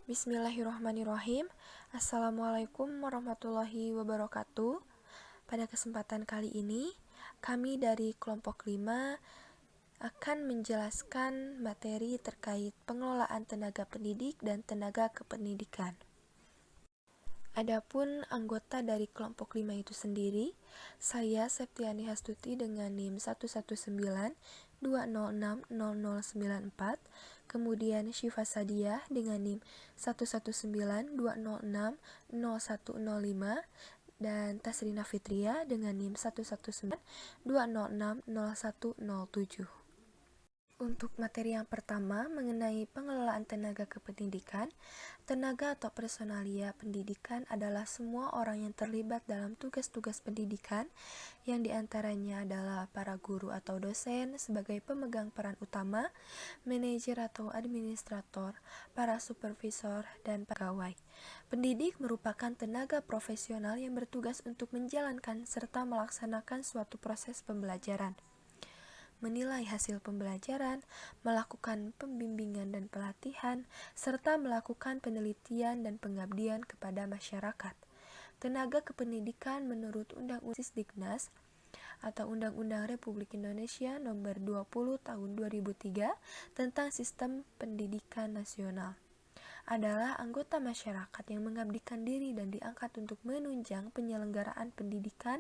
Bismillahirrahmanirrahim. Assalamualaikum warahmatullahi wabarakatuh. Pada kesempatan kali ini, kami dari kelompok 5 akan menjelaskan materi terkait pengelolaan tenaga pendidik dan tenaga kependidikan. Adapun anggota dari kelompok 5 itu sendiri, saya Septiani Hastuti dengan NIM 11920600094, kemudian Syifa Sadiah dengan NIM 11920600105, dan Tasrina Fitria dengan NIM 11920600107. Untuk materi yang pertama mengenai pengelolaan tenaga kependidikan, tenaga atau personalia pendidikan adalah semua orang yang terlibat dalam tugas-tugas pendidikan, yang diantaranya adalah para guru atau dosen sebagai pemegang peran utama, manajer atau administrator, para supervisor, dan pegawai. Pendidik merupakan tenaga profesional yang bertugas untuk menjalankan serta melaksanakan suatu proses pembelajaran, menilai hasil pembelajaran, melakukan pembimbingan dan pelatihan, serta melakukan penelitian dan pengabdian kepada masyarakat. Tenaga kependidikan menurut Undang-Undang Sisdiknas atau Undang-Undang Republik Indonesia Nomor 20 Tahun 2003 tentang Sistem Pendidikan Nasional adalah anggota masyarakat yang mengabdikan diri dan diangkat untuk menunjang penyelenggaraan pendidikan.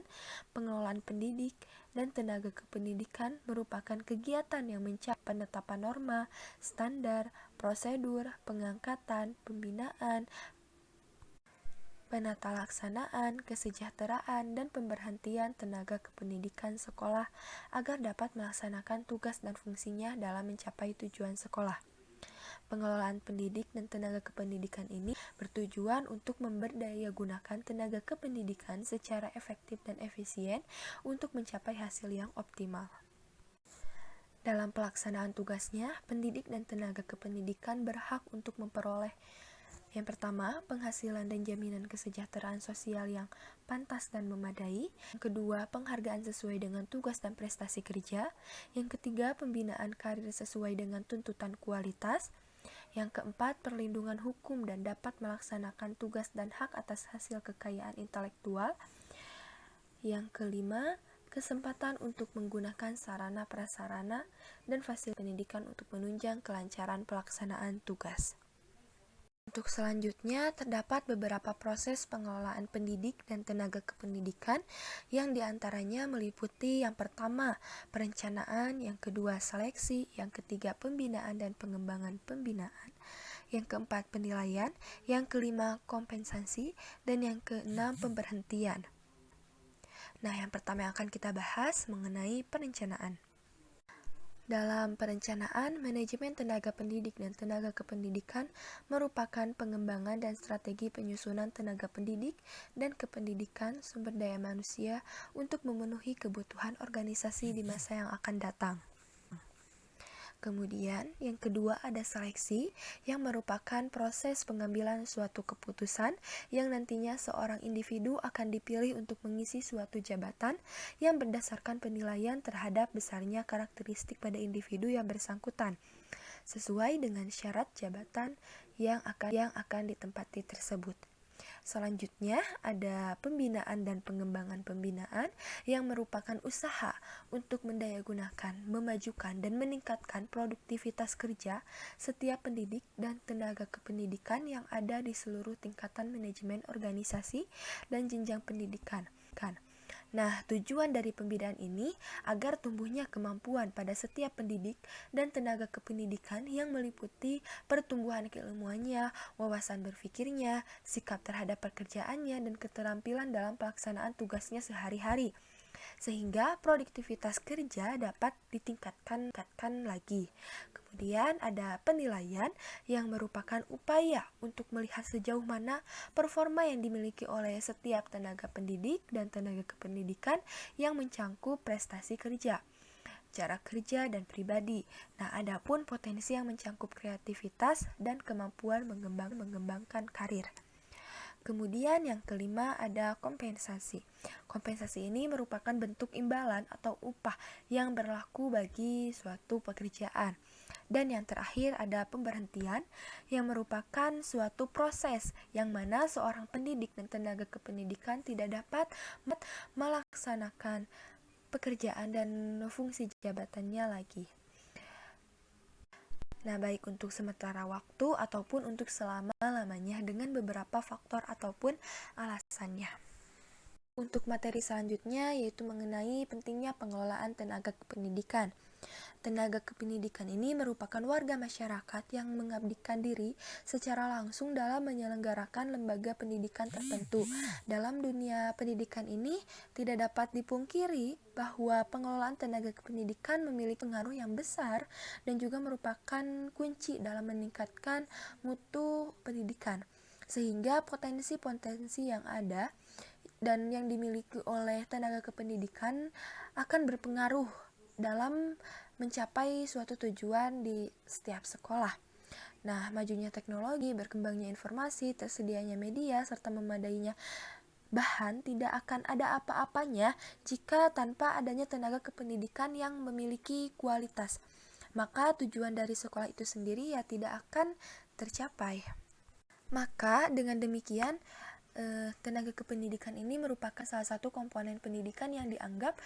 Pengelolaan pendidik dan tenaga kependidikan merupakan kegiatan yang mencakup penetapan norma, standar, prosedur, pengangkatan, pembinaan, penata laksanaan, kesejahteraan, dan pemberhentian tenaga kependidikan sekolah agar dapat melaksanakan tugas dan fungsinya dalam mencapai tujuan sekolah. Pengelolaan pendidik dan tenaga kependidikan ini bertujuan untuk memberdayagunakan tenaga kependidikan secara efektif dan efisien untuk mencapai hasil yang optimal. Dalam pelaksanaan tugasnya, pendidik dan tenaga kependidikan berhak untuk memperoleh yang pertama, penghasilan dan jaminan kesejahteraan sosial yang pantas dan memadai. Yang kedua, penghargaan sesuai dengan tugas dan prestasi kerja. Yang ketiga, pembinaan karir sesuai dengan tuntutan kualitas. Yang keempat, perlindungan hukum dan dapat melaksanakan tugas dan hak atas hasil kekayaan intelektual. Yang kelima, kesempatan untuk menggunakan sarana prasarana dan fasilitas pendidikan untuk menunjang kelancaran pelaksanaan tugas. Untuk selanjutnya, terdapat beberapa proses pengelolaan pendidik dan tenaga kependidikan yang diantaranya meliputi yang pertama, perencanaan, yang kedua, seleksi, yang ketiga, pembinaan dan pengembangan pembinaan, yang keempat, penilaian, yang kelima, kompensasi, dan yang keenam, pemberhentian. Nah, yang pertama yang akan kita bahas mengenai perencanaan. Dalam perencanaan, manajemen tenaga pendidik dan tenaga kependidikan merupakan pengembangan dan strategi penyusunan tenaga pendidik dan kependidikan sumber daya manusia untuk memenuhi kebutuhan organisasi di masa yang akan datang. Kemudian, yang kedua ada seleksi, yang merupakan proses pengambilan suatu keputusan yang nantinya seorang individu akan dipilih untuk mengisi suatu jabatan yang berdasarkan penilaian terhadap besarnya karakteristik pada individu yang bersangkutan, sesuai dengan syarat jabatan yang akan ditempati tersebut. Selanjutnya ada pembinaan dan pengembangan pembinaan yang merupakan usaha untuk mendayagunakan, memajukan, dan meningkatkan produktivitas kerja setiap pendidik dan tenaga kependidikan yang ada di seluruh tingkatan manajemen organisasi dan jenjang pendidikan. Nah, tujuan dari pembinaan ini agar tumbuhnya kemampuan pada setiap pendidik dan tenaga kependidikan yang meliputi pertumbuhan keilmuannya, wawasan berpikirnya, sikap terhadap pekerjaannya, dan keterampilan dalam pelaksanaan tugasnya sehari-hari, sehingga produktivitas kerja dapat ditingkatkan lagi. Kemudian ada penilaian yang merupakan upaya untuk melihat sejauh mana performa yang dimiliki oleh setiap tenaga pendidik dan tenaga kependidikan yang mencangkup prestasi kerja, cara kerja, dan pribadi. Nah, adapun potensi yang mencangkup kreativitas dan kemampuan mengembangkan karir. Kemudian yang kelima ada kompensasi. Kompensasi ini merupakan bentuk imbalan atau upah yang berlaku bagi suatu pekerjaan Dan yang terakhir ada pemberhentian yang merupakan suatu proses yang mana seorang pendidik dan tenaga kependidikan tidak dapat melaksanakan pekerjaan dan fungsi jabatannya lagi. Nah, baik untuk sementara waktu ataupun untuk selama-lamanya dengan beberapa faktor ataupun alasannya. Untuk materi selanjutnya yaitu mengenai pentingnya pengelolaan tenaga kependidikan. Tenaga kependidikan ini merupakan warga masyarakat yang mengabdikan diri secara langsung dalam menyelenggarakan lembaga pendidikan tertentu. Dalam dunia pendidikan ini, tidak dapat dipungkiri bahwa pengelolaan tenaga kependidikan memiliki pengaruh yang besar dan juga merupakan kunci dalam meningkatkan mutu pendidikan. Sehingga potensi-potensi yang ada dan yang dimiliki oleh tenaga kependidikan akan berpengaruh dalam mencapai suatu tujuan di setiap sekolah. Nah, majunya teknologi, berkembangnya informasi, tersedianya media, serta memadainya bahan tidak akan ada apa-apanya jika tanpa adanya tenaga kependidikan yang memiliki kualitas. Maka tujuan dari sekolah itu sendiri ya tidak akan tercapai. Maka dengan demikian, tenaga kependidikan ini merupakan salah satu komponen pendidikan yang dianggap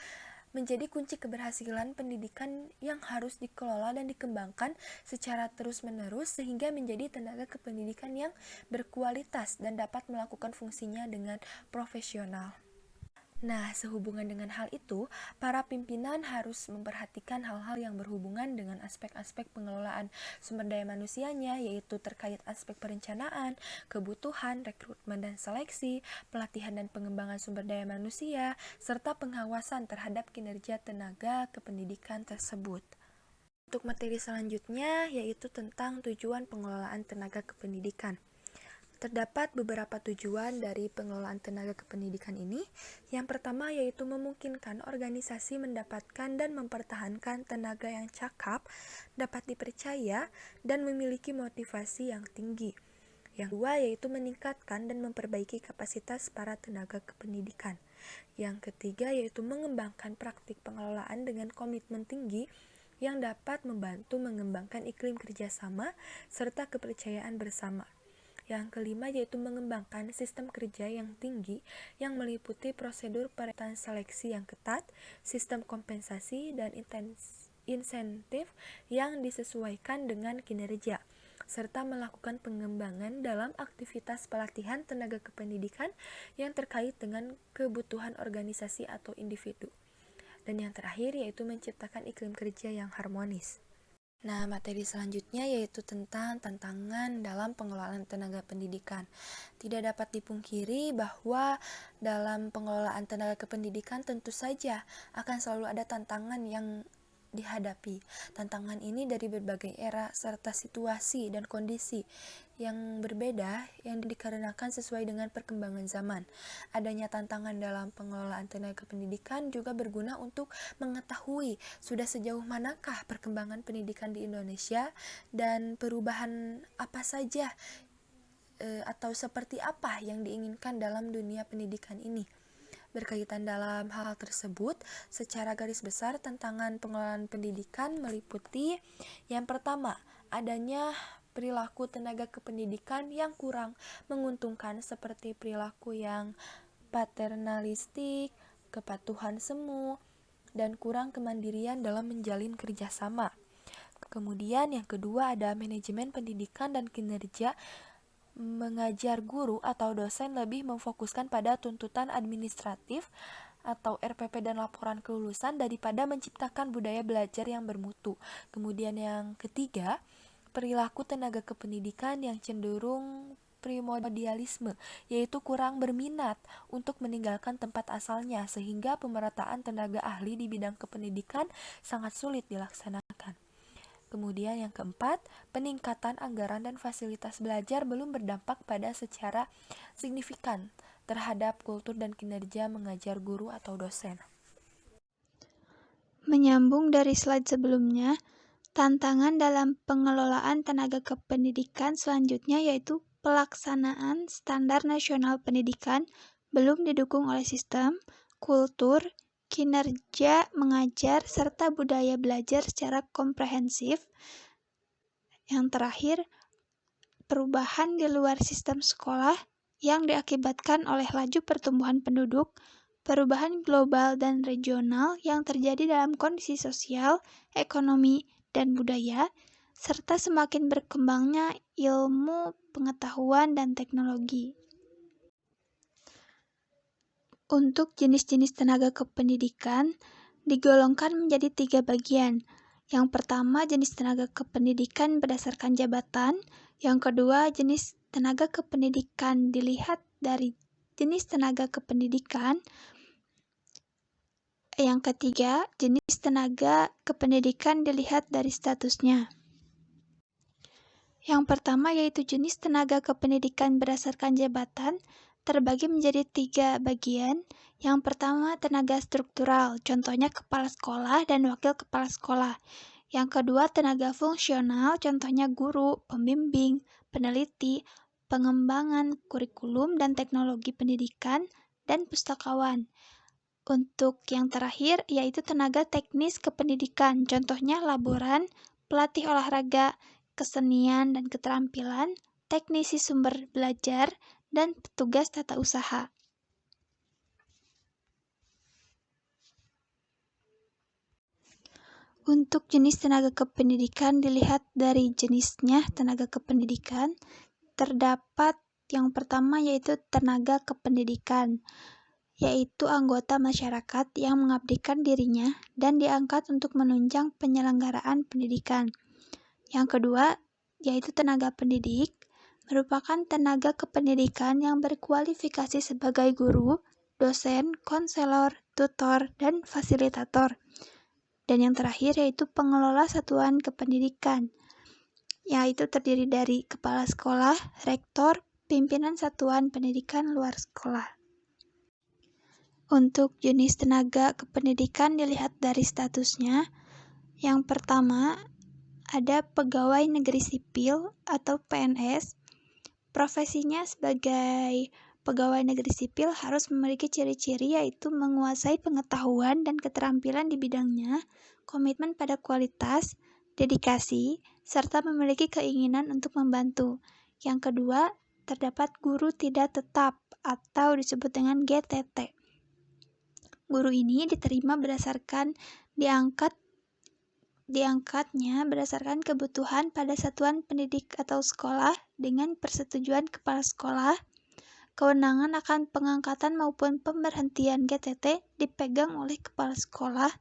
menjadi kunci keberhasilan pendidikan yang harus dikelola dan dikembangkan secara terus-menerus sehingga menjadi tenaga kependidikan yang berkualitas dan dapat melakukan fungsinya dengan profesional. Nah, sehubungan dengan hal itu, para pimpinan harus memperhatikan hal-hal yang berhubungan dengan aspek-aspek pengelolaan sumber daya manusianya, yaitu terkait aspek perencanaan, kebutuhan, rekrutmen dan seleksi, pelatihan dan pengembangan sumber daya manusia, serta pengawasan terhadap kinerja tenaga kependidikan tersebut. Untuk materi selanjutnya, yaitu tentang tujuan pengelolaan tenaga kependidikan. Terdapat beberapa tujuan dari pengelolaan tenaga kependidikan ini. Yang pertama yaitu memungkinkan organisasi mendapatkan dan mempertahankan tenaga yang cakap, dapat dipercaya, dan memiliki motivasi yang tinggi. Yang kedua yaitu meningkatkan dan memperbaiki kapasitas para tenaga kependidikan. Yang ketiga yaitu mengembangkan praktik pengelolaan dengan komitmen tinggi yang dapat membantu mengembangkan iklim kerjasama serta kepercayaan bersama. Yang kelima yaitu mengembangkan sistem kerja yang tinggi yang meliputi prosedur perekrutan seleksi yang ketat, sistem kompensasi dan insentif yang disesuaikan dengan kinerja, serta melakukan pengembangan dalam aktivitas pelatihan tenaga kependidikan yang terkait dengan kebutuhan organisasi atau individu. Dan yang terakhir yaitu menciptakan iklim kerja yang harmonis. Nah, materi selanjutnya yaitu tentang tantangan dalam pengelolaan tenaga pendidikan. Tidak dapat dipungkiri bahwa dalam pengelolaan tenaga kependidikan tentu saja akan selalu ada tantangan yang dihadapi. Tantangan ini dari berbagai era serta situasi dan kondisi yang berbeda yang dikarenakan sesuai dengan perkembangan zaman. Adanya tantangan dalam pengelolaan tenaga pendidikan juga berguna untuk mengetahui sudah sejauh manakah perkembangan pendidikan di Indonesia dan perubahan apa saja atau seperti apa yang diinginkan dalam dunia pendidikan ini. Berkaitan dalam hal tersebut, secara garis besar tantangan pengelolaan pendidikan meliputi yang pertama, adanya perilaku tenaga kependidikan yang kurang menguntungkan seperti perilaku yang paternalistik, kepatuhan semu, dan kurang kemandirian dalam menjalin kerjasama. Kemudian yang kedua ada manajemen pendidikan dan kinerja mengajar guru atau dosen lebih memfokuskan pada tuntutan administratif atau RPP dan laporan kelulusan daripada menciptakan budaya belajar yang bermutu. Kemudian yang ketiga, perilaku tenaga kependidikan yang cenderung primordialisme, yaitu kurang berminat untuk meninggalkan tempat asalnya sehingga pemerataan tenaga ahli di bidang kependidikan sangat sulit dilaksanakan. Kemudian yang keempat, peningkatan anggaran dan fasilitas belajar belum berdampak pada secara signifikan terhadap kultur dan kinerja mengajar guru atau dosen. Menyambung dari slide sebelumnya, tantangan dalam pengelolaan tenaga kependidikan selanjutnya yaitu pelaksanaan standar nasional pendidikan belum didukung oleh sistem, kultur, kinerja mengajar, serta budaya belajar secara komprehensif Yang terakhir, perubahan di luar sistem sekolah yang diakibatkan oleh laju pertumbuhan penduduk, perubahan global dan regional yang terjadi dalam kondisi sosial, ekonomi, dan budaya, serta semakin berkembangnya ilmu, pengetahuan, dan teknologi. Untuk jenis-jenis tenaga kependidikan digolongkan menjadi 3 bagian. Yang pertama, jenis tenaga kependidikan berdasarkan jabatan. Yang kedua, jenis tenaga kependidikan dilihat dari jenis tenaga kependidikan. Yang ketiga, jenis tenaga kependidikan dilihat dari statusnya. Yang pertama yaitu jenis tenaga kependidikan berdasarkan jabatan, terbagi menjadi 3 bagian. Yang pertama, tenaga struktural, contohnya kepala sekolah dan wakil kepala sekolah. Yang kedua, tenaga fungsional, contohnya guru, pembimbing, peneliti, pengembangan kurikulum dan teknologi pendidikan, dan pustakawan. Untuk yang terakhir, yaitu tenaga teknis kependidikan, contohnya laboran, pelatih olahraga, kesenian dan keterampilan, teknisi sumber belajar, dan petugas tata usaha. Untuk jenis tenaga kependidikan dilihat dari jenisnya tenaga kependidikan, terdapat yang pertama yaitu tenaga kependidikan, yaitu anggota masyarakat yang mengabdikan dirinya dan diangkat untuk menunjang penyelenggaraan pendidikan. Yang kedua yaitu tenaga pendidik, merupakan tenaga kependidikan yang berkualifikasi sebagai guru, dosen, konselor, tutor, dan fasilitator. Dan yang terakhir yaitu pengelola satuan kependidikan, yaitu terdiri dari kepala sekolah, rektor, pimpinan satuan pendidikan luar sekolah. Untuk jenis tenaga kependidikan dilihat dari statusnya. Yang pertama, ada pegawai negeri sipil atau PNS. Profesinya sebagai pegawai negeri sipil harus memiliki ciri-ciri yaitu menguasai pengetahuan dan keterampilan di bidangnya, komitmen pada kualitas, dedikasi, serta memiliki keinginan untuk membantu. Yang kedua, terdapat guru tidak tetap atau disebut dengan GTT. Guru ini diterima berdasarkan diangkatnya berdasarkan kebutuhan pada satuan pendidik atau sekolah dengan persetujuan kepala sekolah. Kewenangan akan pengangkatan maupun pemberhentian GTT dipegang oleh kepala sekolah.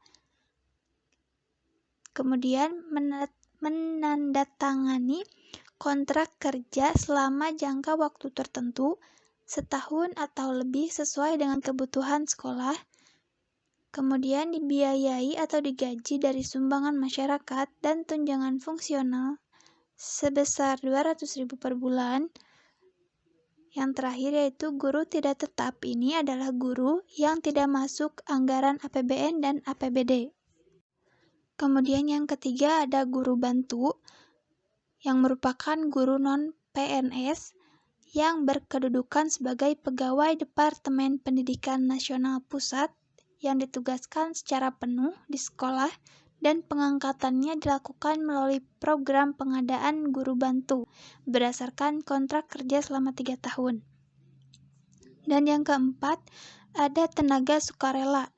Kemudian menandatangani kontrak kerja selama jangka waktu tertentu, setahun atau lebih sesuai dengan kebutuhan sekolah. Kemudian dibiayai atau digaji dari sumbangan masyarakat dan tunjangan fungsional sebesar 200.000 per bulan. Yang terakhir yaitu guru tidak tetap. Ini adalah guru yang tidak masuk anggaran APBN dan APBD. Kemudian yang ketiga ada guru bantu yang merupakan guru non-PNS yang berkedudukan sebagai pegawai Departemen Pendidikan Nasional Pusat yang ditugaskan secara penuh di sekolah dan pengangkatannya dilakukan melalui program pengadaan guru bantu berdasarkan kontrak kerja selama 3 tahun. Dan yang keempat, ada tenaga sukarela,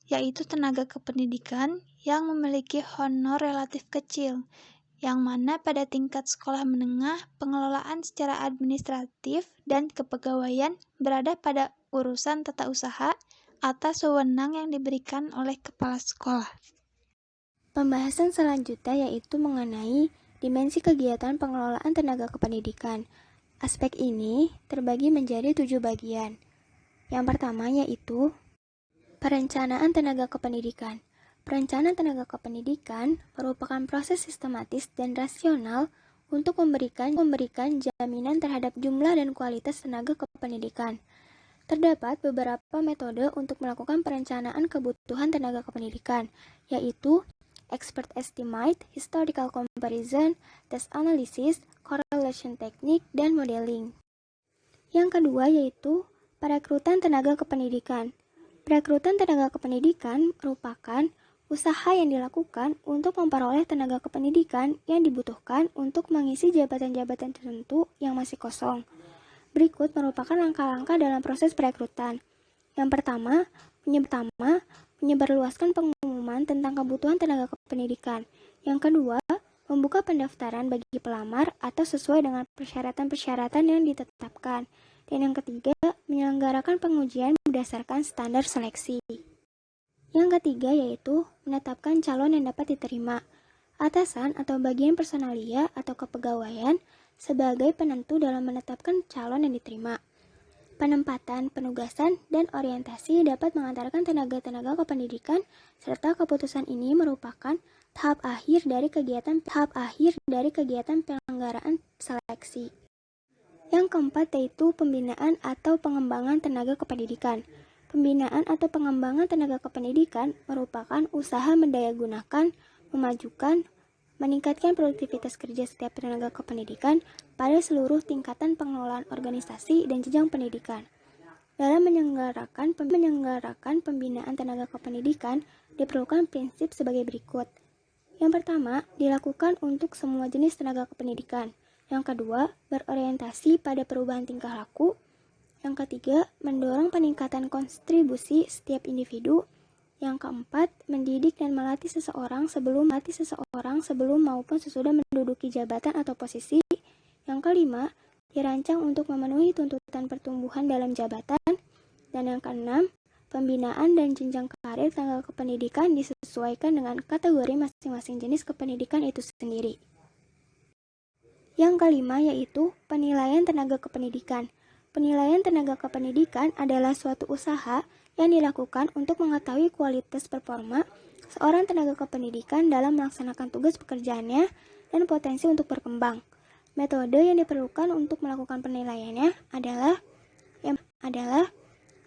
yaitu tenaga kependidikan yang memiliki honor relatif kecil, yang mana pada tingkat sekolah menengah, pengelolaan secara administratif dan kepegawaian berada pada urusan tata usaha atas wewenang yang diberikan oleh kepala sekolah. Pembahasan selanjutnya yaitu mengenai dimensi kegiatan pengelolaan tenaga kependidikan. Aspek ini terbagi menjadi 7 bagian. Yang pertama yaitu perencanaan tenaga kependidikan. Perencanaan tenaga kependidikan merupakan proses sistematis dan rasional untuk memberikan jaminan terhadap jumlah dan kualitas tenaga kependidikan. Terdapat beberapa metode untuk melakukan perencanaan kebutuhan tenaga kependidikan, yaitu expert estimate, historical comparison, test analysis, correlation technique, dan modeling. Yang kedua yaitu perekrutan tenaga kependidikan. Perekrutan tenaga kependidikan merupakan Usaha yang dilakukan untuk memperoleh tenaga kependidikan yang dibutuhkan untuk mengisi jabatan-jabatan tertentu yang masih kosong. Berikut merupakan langkah-langkah dalam proses perekrutan. Yang pertama, menyebarluaskan pengumuman tentang kebutuhan tenaga kependidikan. Yang kedua, membuka pendaftaran bagi pelamar atau sesuai dengan persyaratan-persyaratan yang ditetapkan. Dan yang ketiga, menyelenggarakan pengujian berdasarkan standar seleksi. Yang ketiga yaitu menetapkan calon yang dapat diterima. Atasan atau bagian personalia atau kepegawaian sebagai penentu dalam menetapkan calon yang diterima. Penempatan, penugasan, dan orientasi dapat mengantarkan tenaga-tenaga kependidikan, serta keputusan ini merupakan tahap akhir dari kegiatan penyelenggaraan seleksi. Yang keempat yaitu pembinaan atau pengembangan tenaga kependidikan. Pembinaan atau pengembangan tenaga kependidikan merupakan usaha mendayagunakan, memajukan, meningkatkan produktivitas kerja setiap tenaga kependidikan pada seluruh tingkatan pengelolaan organisasi dan jenjang pendidikan. Dalam menyelenggarakan pembinaan tenaga kependidikan, diperlukan prinsip sebagai berikut. Yang pertama, dilakukan untuk semua jenis tenaga kependidikan. Yang kedua, berorientasi pada perubahan tingkah laku. Yang ketiga, mendorong peningkatan kontribusi setiap individu. Yang keempat, mendidik dan melatih seseorang sebelum maupun sesudah menduduki jabatan atau posisi. Yang kelima, dirancang untuk memenuhi tuntutan pertumbuhan dalam jabatan. Dan yang keenam, pembinaan dan jenjang karir tenaga kependidikan disesuaikan dengan kategori masing-masing jenis kependidikan itu sendiri. Yang kelima yaitu penilaian tenaga kependidikan. Penilaian tenaga kependidikan adalah suatu usaha yang dilakukan untuk mengetahui kualitas performa seorang tenaga kependidikan dalam melaksanakan tugas pekerjaannya dan potensi untuk berkembang. Metode yang diperlukan untuk melakukan penilaiannya adalah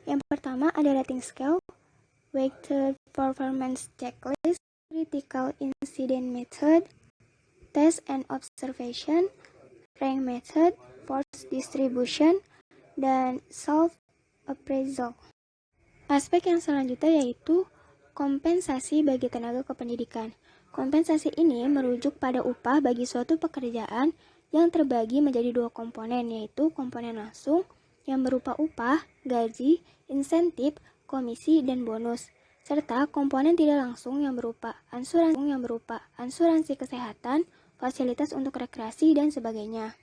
yang pertama ada rating scale, weighted performance checklist, critical incident method, test and observation, rank method, force distribution, dan self-appraisal. Aspek yang selanjutnya yaitu kompensasi bagi tenaga kependidikan. Kompensasi ini merujuk pada upah bagi suatu pekerjaan yang terbagi menjadi dua komponen, yaitu komponen langsung yang berupa upah, gaji, insentif, komisi, dan bonus, serta komponen tidak langsung yang berupa asuransi kesehatan, fasilitas untuk rekreasi, dan sebagainya.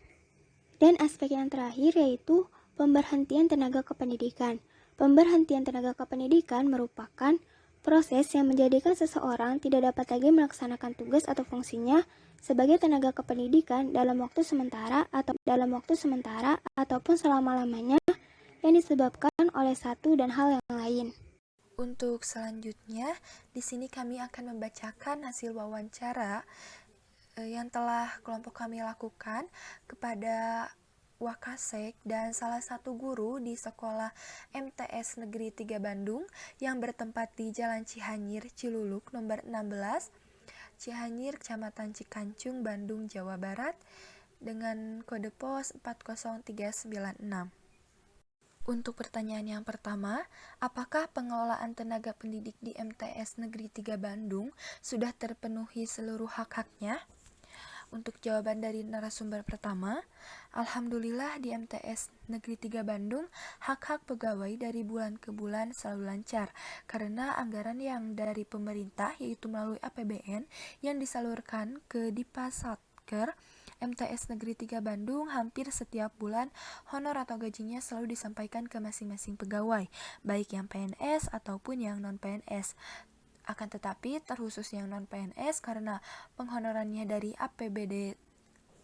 Dan aspek yang terakhir yaitu pemberhentian tenaga kependidikan. Pemberhentian tenaga kependidikan merupakan proses yang menjadikan seseorang tidak dapat lagi melaksanakan tugas atau fungsinya sebagai tenaga kependidikan dalam waktu sementara ataupun selama-lamanya yang disebabkan oleh satu dan hal yang lain. Untuk selanjutnya, di sini kami akan membacakan hasil wawancara yang telah kelompok kami lakukan kepada Wakasek dan salah satu guru di sekolah MTS Negeri 3 Bandung yang bertempat di Jalan Cihanyir, Ciluluk, nomor 16, Cihanyir, Kecamatan Cikancung, Bandung, Jawa Barat, dengan kode pos 40396. Untuk pertanyaan yang pertama, apakah pengelolaan tenaga pendidik di MTS Negeri 3 Bandung sudah terpenuhi seluruh hak-haknya? Untuk jawaban dari narasumber pertama, alhamdulillah di MTS Negeri 3 Bandung, hak-hak pegawai dari bulan ke bulan selalu lancar karena anggaran yang dari pemerintah yaitu melalui APBN yang disalurkan ke Dipasatker MTS Negeri 3 Bandung hampir setiap bulan honor atau gajinya selalu disampaikan ke masing-masing pegawai, baik yang PNS ataupun yang non-PNS. Akan tetapi terkhusus yang non-PNS karena penghonorannya dari APBD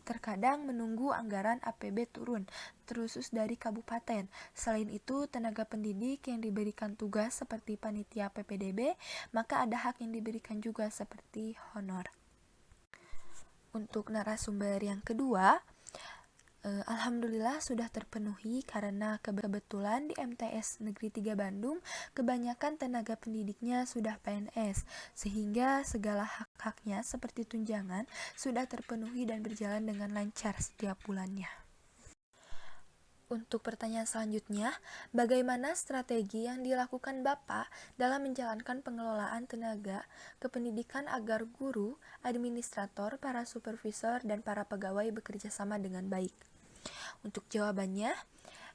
terkadang menunggu anggaran APB turun, terkhusus dari kabupaten. Selain itu, tenaga pendidik yang diberikan tugas seperti panitia PPDB, maka ada hak yang diberikan juga seperti honor. Untuk narasumber yang kedua, alhamdulillah sudah terpenuhi karena kebetulan di MTS Negeri 3 Bandung kebanyakan tenaga pendidiknya sudah PNS sehingga segala hak-haknya seperti tunjangan sudah terpenuhi dan berjalan dengan lancar setiap bulannya. Untuk pertanyaan selanjutnya, bagaimana strategi yang dilakukan Bapak dalam menjalankan pengelolaan tenaga kependidikan agar guru, administrator, para supervisor, dan para pegawai bekerja sama dengan baik? Untuk jawabannya,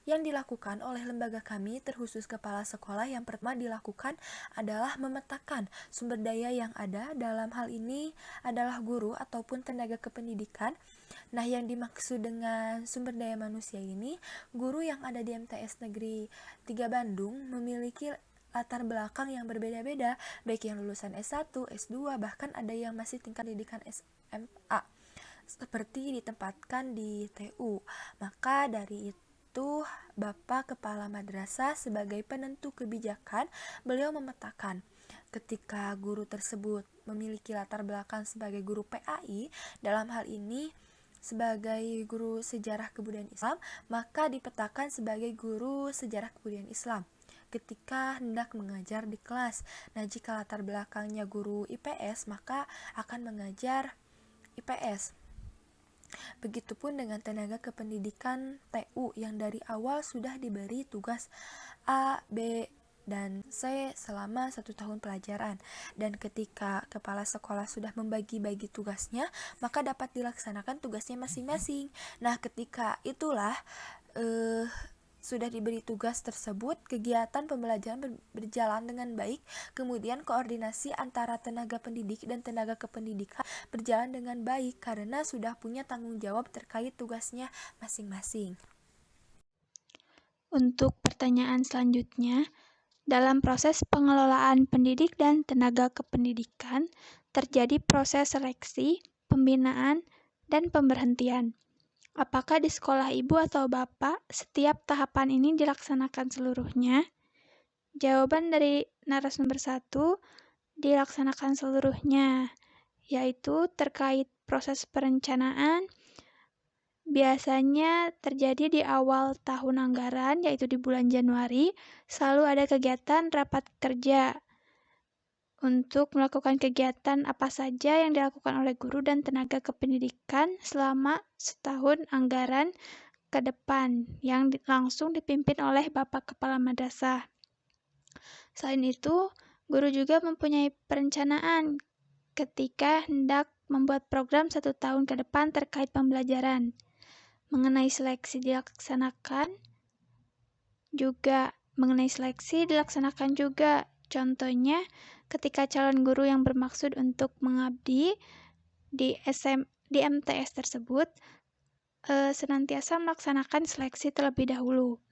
yang dilakukan oleh lembaga kami terkhusus kepala sekolah yang pertama dilakukan adalah memetakan sumber daya yang ada, dalam hal ini adalah guru ataupun tenaga kependidikan. Nah, yang dimaksud dengan sumber daya manusia ini, guru yang ada di MTS Negeri 3 Bandung memiliki latar belakang yang berbeda-beda, baik yang lulusan S1, S2, bahkan ada yang masih tingkat pendidikan SMA, seperti ditempatkan di TU. Maka dari itu Bapak Kepala Madrasah sebagai penentu kebijakan, beliau memetakan ketika guru tersebut memiliki latar belakang sebagai guru PAI, dalam hal ini sebagai guru sejarah kebudayaan Islam, maka dipetakan sebagai guru sejarah kebudayaan Islam ketika hendak mengajar di kelas. Nah, jika latar belakangnya guru IPS, maka akan mengajar IPS. Begitupun dengan tenaga kependidikan TU yang dari awal sudah diberi tugas A, B, dan C selama 1 tahun pelajaran. Dan ketika kepala sekolah sudah membagi-bagi tugasnya, maka dapat dilaksanakan tugasnya masing-masing. Nah, ketika itulah sudah diberi tugas tersebut, kegiatan pembelajaran berjalan dengan baik, kemudian koordinasi antara tenaga pendidik dan tenaga kependidikan berjalan dengan baik karena sudah punya tanggung jawab terkait tugasnya masing-masing. Untuk pertanyaan selanjutnya, dalam proses pengelolaan pendidik dan tenaga kependidikan, terjadi proses seleksi, pembinaan, dan pemberhentian. Apakah di sekolah ibu atau bapak setiap tahapan ini dilaksanakan seluruhnya? Jawaban dari narasumber 1, dilaksanakan seluruhnya, yaitu terkait proses perencanaan, biasanya terjadi di awal tahun anggaran, yaitu di bulan Januari, selalu ada kegiatan rapat kerja untuk melakukan kegiatan apa saja yang dilakukan oleh guru dan tenaga kependidikan selama setahun anggaran ke depan yang langsung dipimpin oleh Bapak Kepala Madrasah. Selain itu, guru juga mempunyai perencanaan ketika hendak membuat program 1 tahun ke depan terkait pembelajaran. Mengenai seleksi dilaksanakan juga. Contohnya, ketika calon guru yang bermaksud untuk mengabdi di MTS tersebut senantiasa melaksanakan seleksi terlebih dahulu.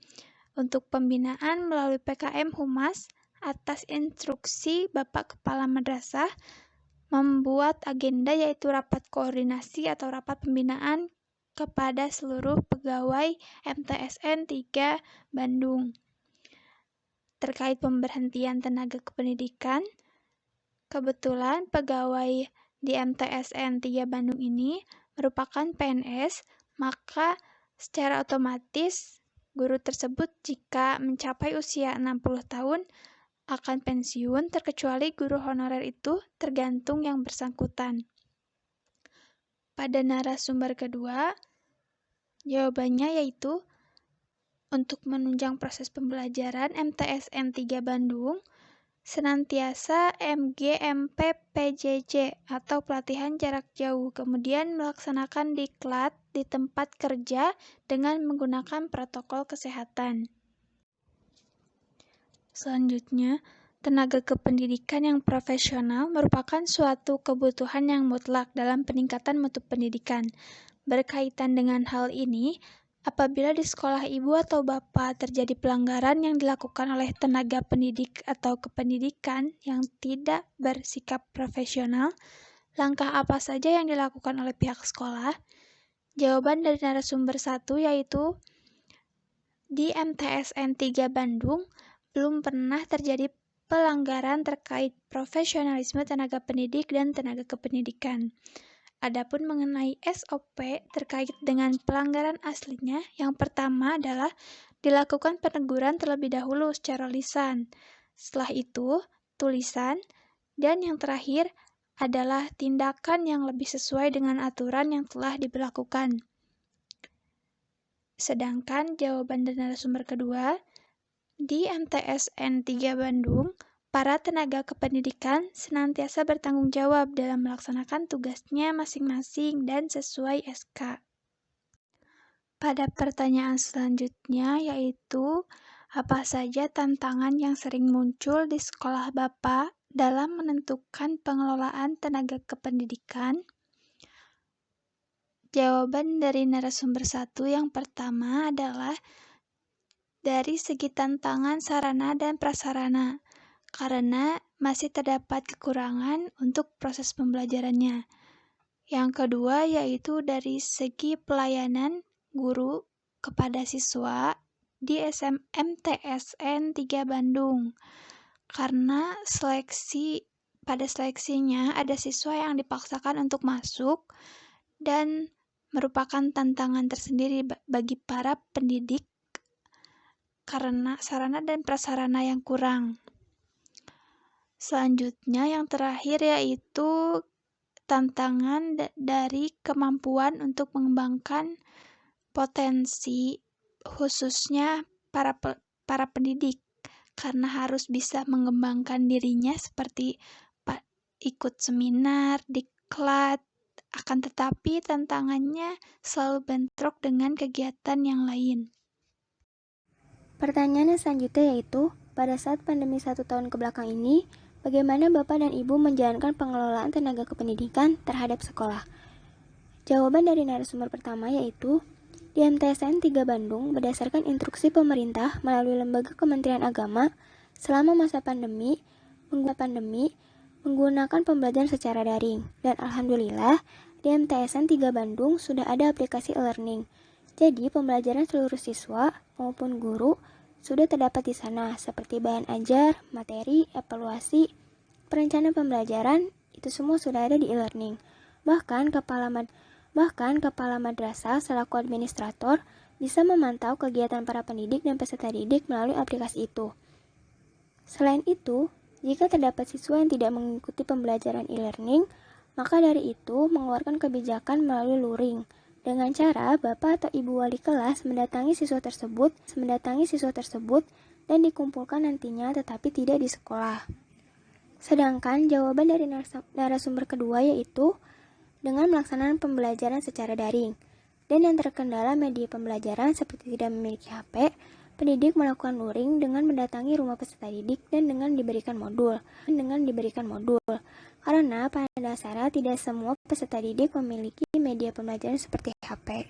Untuk pembinaan melalui PKM Humas atas instruksi Bapak Kepala Madrasah membuat agenda, yaitu rapat koordinasi atau rapat pembinaan kepada seluruh pegawai MTSN 3 Bandung. Terkait pemberhentian tenaga kependidikan, kebetulan pegawai di MTSN 3 Bandung ini merupakan PNS, maka secara otomatis guru tersebut jika mencapai usia 60 tahun akan pensiun, terkecuali guru honorer itu tergantung yang bersangkutan. Pada narasumber kedua, jawabannya yaitu untuk menunjang proses pembelajaran MTSN 3 Bandung, senantiasa MGMP-PJJ atau pelatihan jarak jauh, kemudian melaksanakan diklat di tempat kerja dengan menggunakan protokol kesehatan. Selanjutnya, tenaga kependidikan yang profesional merupakan suatu kebutuhan yang mutlak dalam peningkatan mutu pendidikan. Berkaitan dengan hal ini, apabila di sekolah ibu atau bapak terjadi pelanggaran yang dilakukan oleh tenaga pendidik atau kependidikan yang tidak bersikap profesional, langkah apa saja yang dilakukan oleh pihak sekolah? Jawaban dari narasumber 1 yaitu di MTSN 3 Bandung belum pernah terjadi pelanggaran terkait profesionalisme tenaga pendidik dan tenaga kependidikan. Adapun mengenai SOP terkait dengan pelanggaran aslinya, yang pertama adalah dilakukan peneguran terlebih dahulu secara lisan. Setelah itu, tulisan, dan yang terakhir adalah tindakan yang lebih sesuai dengan aturan yang telah diberlakukan. Sedangkan jawaban dari narasumber kedua, di MTSN 3 Bandung, para tenaga kependidikan senantiasa bertanggung jawab dalam melaksanakan tugasnya masing-masing dan sesuai SK. Pada pertanyaan selanjutnya yaitu, apa saja tantangan yang sering muncul di sekolah Bapak dalam menentukan pengelolaan tenaga kependidikan? Jawaban dari narasumber 1 yang pertama adalah dari segi tantangan sarana dan prasarana, karena masih terdapat kekurangan untuk proses pembelajarannya. Yang kedua yaitu dari segi pelayanan guru kepada siswa di MTSN 3 Bandung, karena pada seleksinya ada siswa yang dipaksakan untuk masuk dan merupakan tantangan tersendiri bagi para pendidik karena sarana dan prasarana yang kurang. Selanjutnya yang terakhir yaitu tantangan dari kemampuan untuk mengembangkan potensi khususnya para pendidik karena harus bisa mengembangkan dirinya seperti ikut seminar, diklat, akan tetapi tantangannya selalu bentrok dengan kegiatan yang lain. Pertanyaan selanjutnya yaitu, pada saat pandemi 1 tahun kebelakang ini, bagaimana Bapak dan Ibu menjalankan pengelolaan tenaga kependidikan terhadap sekolah? Jawaban dari narasumber pertama yaitu, di MTSN 3 Bandung berdasarkan instruksi pemerintah melalui Lembaga Kementerian Agama selama masa pandemi menggunakan pembelajaran secara daring. Dan alhamdulillah, di MTSN 3 Bandung sudah ada aplikasi e-learning. Jadi, pembelajaran seluruh siswa maupun guru sudah terdapat di sana, seperti bahan ajar, materi, evaluasi, perencanaan pembelajaran, itu semua sudah ada di e-learning. Bahkan kepala madrasah selaku administrator bisa memantau kegiatan para pendidik dan peserta didik melalui aplikasi itu. Selain itu, jika terdapat siswa yang tidak mengikuti pembelajaran e-learning, maka dari itu mengeluarkan kebijakan melalui luring, dengan cara Bapak atau Ibu wali kelas mendatangi siswa tersebut dan dikumpulkan nantinya tetapi tidak di sekolah. Sedangkan jawaban dari narasumber kedua yaitu dengan melaksanakan pembelajaran secara daring. Dan yang terkendala media pembelajaran seperti tidak memiliki HP, pendidik melakukan luring dengan mendatangi rumah peserta didik dan dengan diberikan modul. Karena pada dasarnya tidak semua peserta didik memiliki media pembelajaran seperti HP.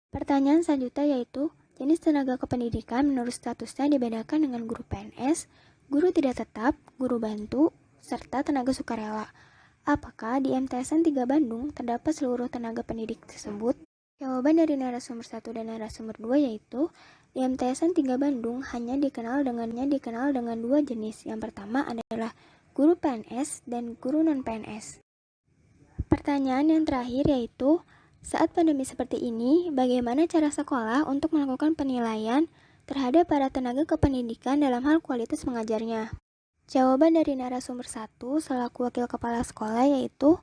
Pertanyaan selanjutnya yaitu, jenis tenaga kependidikan menurut statusnya dibedakan dengan guru PNS, guru tidak tetap, guru bantu, serta tenaga sukarela. Apakah di MTSN 3 Bandung terdapat seluruh tenaga pendidik tersebut? Jawaban dari narasumber 1 dan narasumber 2 yaitu, di MTSN 3 Bandung hanya dikenal dengan dua jenis. Yang pertama adalah guru PNS dan guru non-PNS. Pertanyaan yang terakhir yaitu, saat pandemi seperti ini, bagaimana cara sekolah untuk melakukan penilaian terhadap para tenaga kependidikan dalam hal kualitas mengajarnya? Jawaban dari narasumber 1 selaku wakil kepala sekolah yaitu,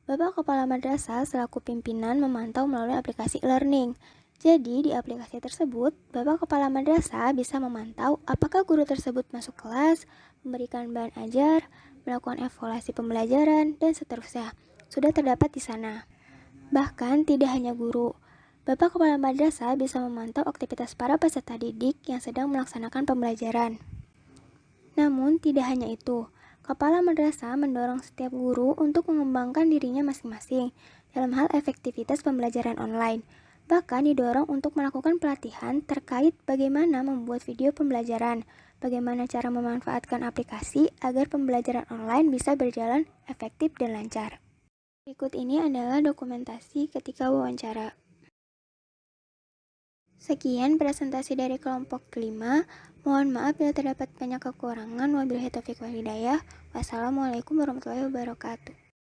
Bapak Kepala Madrasah selaku pimpinan memantau melalui aplikasi e-learning. Jadi di aplikasi tersebut, Bapak Kepala Madrasah bisa memantau apakah guru tersebut masuk kelas, memberikan bahan ajar, melakukan evaluasi pembelajaran, dan seterusnya. Sudah terdapat di sana. Bahkan tidak hanya guru, Bapak Kepala Madrasah bisa memantau aktivitas para peserta didik yang sedang melaksanakan pembelajaran. Namun tidak hanya itu, Kepala Madrasah mendorong setiap guru untuk mengembangkan dirinya masing-masing dalam hal efektivitas pembelajaran online. Bahkan didorong untuk melakukan pelatihan terkait bagaimana membuat video pembelajaran, bagaimana cara memanfaatkan aplikasi agar pembelajaran online bisa berjalan efektif dan lancar. Berikut ini adalah dokumentasi ketika wawancara. Sekian presentasi dari kelompok kelima. Mohon maaf bila terdapat banyak kekurangan. Wabillahi taufiq wal hidayah. Wassalamualaikum warahmatullahi wabarakatuh.